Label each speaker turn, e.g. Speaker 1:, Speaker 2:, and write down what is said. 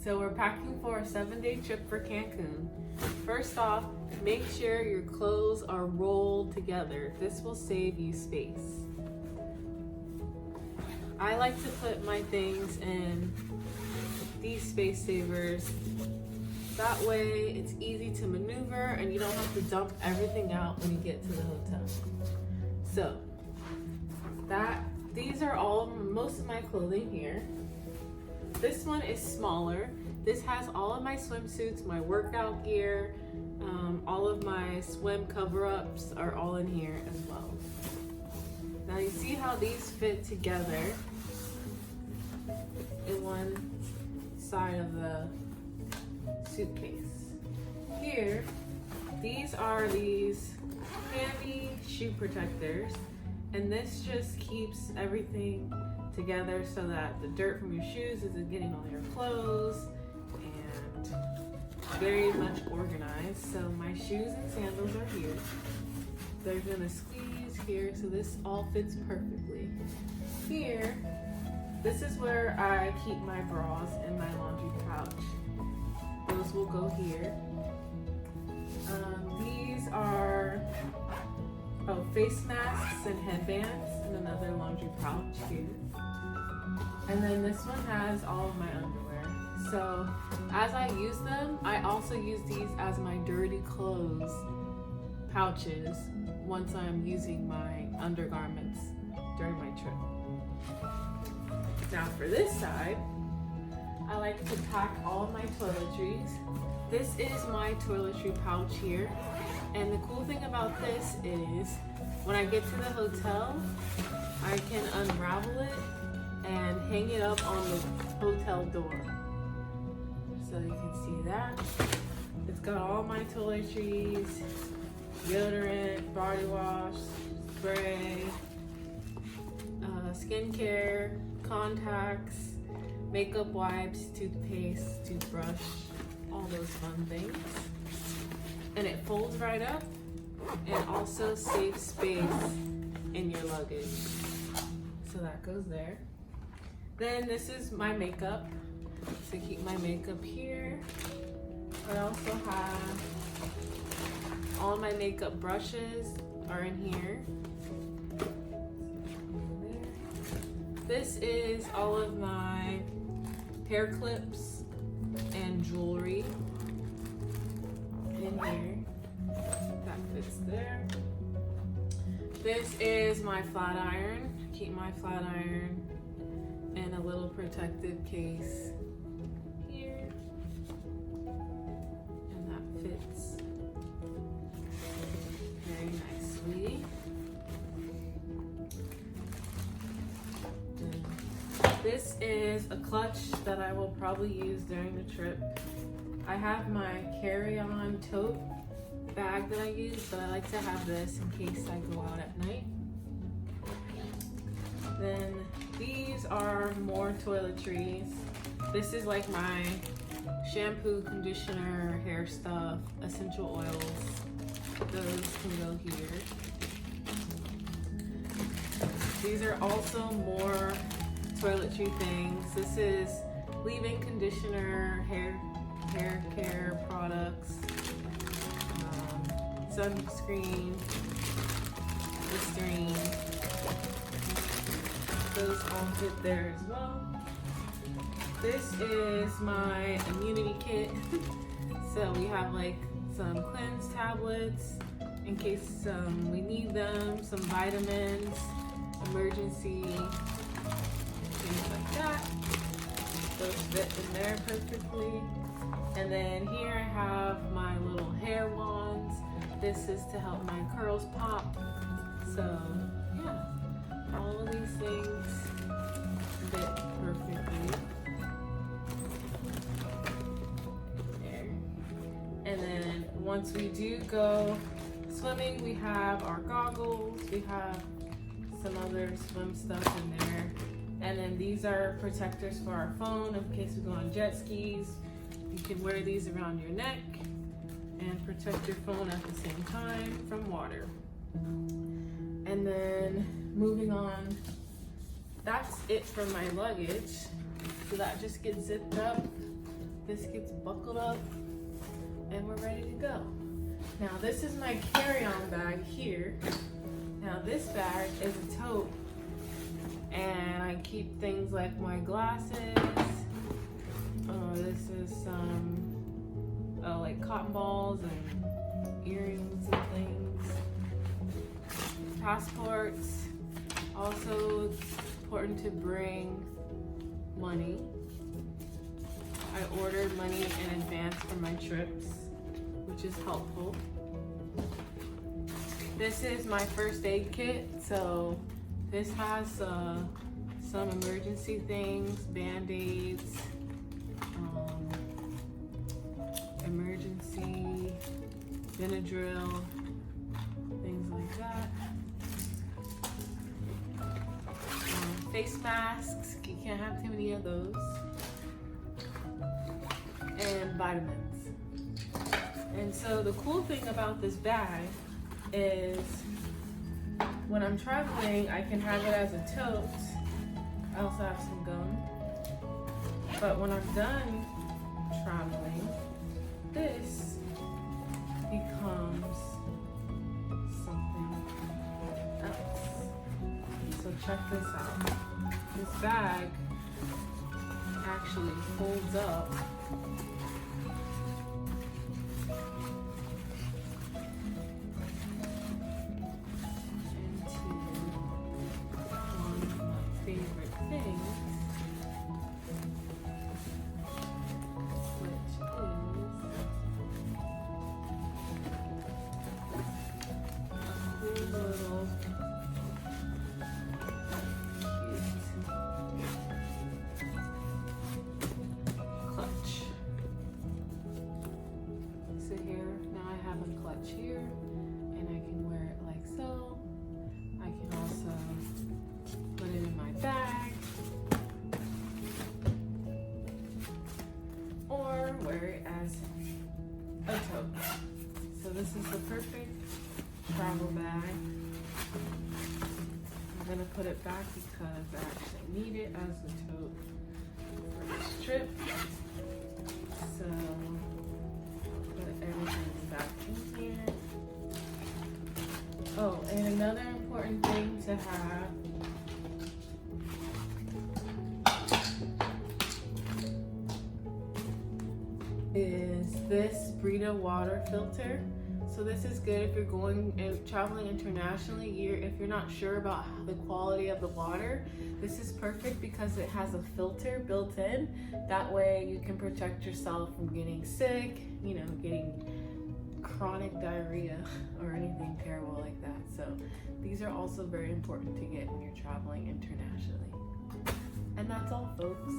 Speaker 1: So we're packing for a 7-day trip for Cancun. First off, make sure your clothes are rolled together. This will save you space. I like to put my things in these space savers. That way it's easy to maneuver and you don't have to dump everything out when you get to the hotel. So these are most of my clothing here. This one is smaller. This has all of my swimsuits, my workout gear, all of my swim cover-ups are all in here as well. Now you see how these fit together in one side of the suitcase. Here, these are these handy shoe protectors, and this just keeps everything together so that the dirt from your shoes isn't getting on your clothes, and very much organized. So my shoes and sandals are here. They're gonna squeeze here, so this all fits perfectly. Here, this is where I keep my bras in my laundry pouch. Those will go here. These are face masks and headbands in another laundry pouch here. And then this one has all of my underwear. So as I use them, I also use these as my dirty clothes pouches once I'm using my undergarments during my trip. Now for this side, I like to pack all of my toiletries. This is my toiletry pouch here. And the cool thing about this is when I get to the hotel, I can unravel it and hang it up on the hotel door. So you can see that. It's got all my toiletries, deodorant, body wash, spray, skincare, contacts, makeup wipes, toothpaste, toothbrush, all those fun things. And it folds right up and also saves space in your luggage. So that goes there. Then this is my makeup. So keep my makeup here. I also have all my makeup brushes are in here. This is all of my hair clips and jewelry in here. That fits there. This is my flat iron. Keep my flat iron in a little protective case here. And that fits very nicely. This is a clutch that I will probably use during the trip. I have my carry-on tote bag that I use, but I like to have this in case I go out at night. Then these are more toiletries. This is like my shampoo, conditioner, hair stuff, essential oils. Those can go here. These are also more toiletry things. This is leave-in conditioner, hair care products, sunscreen, Listerine. Those all fit there as well. This is my immunity kit. So we have like some cleanse tablets in case we need them, some vitamins, emergency, things like that. Those fit in there perfectly. And then here I have my little hair wands. This is to help my curls pop. So yeah, all of these things fit perfectly. There. And then once we do go swimming, we have our goggles. We have some other swim stuff in there. And then these are protectors for our phone in case we go on jet skis. You can wear these around your neck and protect your phone at the same time from water. And then moving on, that's it for my luggage. So that just gets zipped up this gets buckled up and we're ready to go. Now this is my carry-on bag here. Now this bag is a tote, and I keep things like my glasses. This is some like cotton balls and earrings and things. Passports. Also, it's important to bring money. I ordered money in advance for my trips, which is helpful. This is my first aid kit, so this has some emergency things, band-aids, emergency Benadryl, things like that. Face masks, you can't have too many of those. And vitamins. And so the cool thing about this bag is when I'm traveling, I can have it as a tote. I also have some gum. But when I'm done traveling, this becomes something else. So check this out. This bag actually folds up into one of my favorite things, which is a cool little clutch. So here, now I have a clutch here, and I can wear it like so. I can also put it in my bag, or wear it as a tote. So this is the perfect travel bag. I'm gonna put it back because I actually need it as a tote for this trip. So put everything back in here. Oh, and another important thing to have is this Brita water filter. So this is good if you're going and traveling internationally. If you're not sure about the quality of the water, this is perfect because it has a filter built in. That way you can protect yourself from getting sick, getting chronic diarrhea or anything terrible like that. So these are also very important to get when you're traveling internationally. And that's all, folks.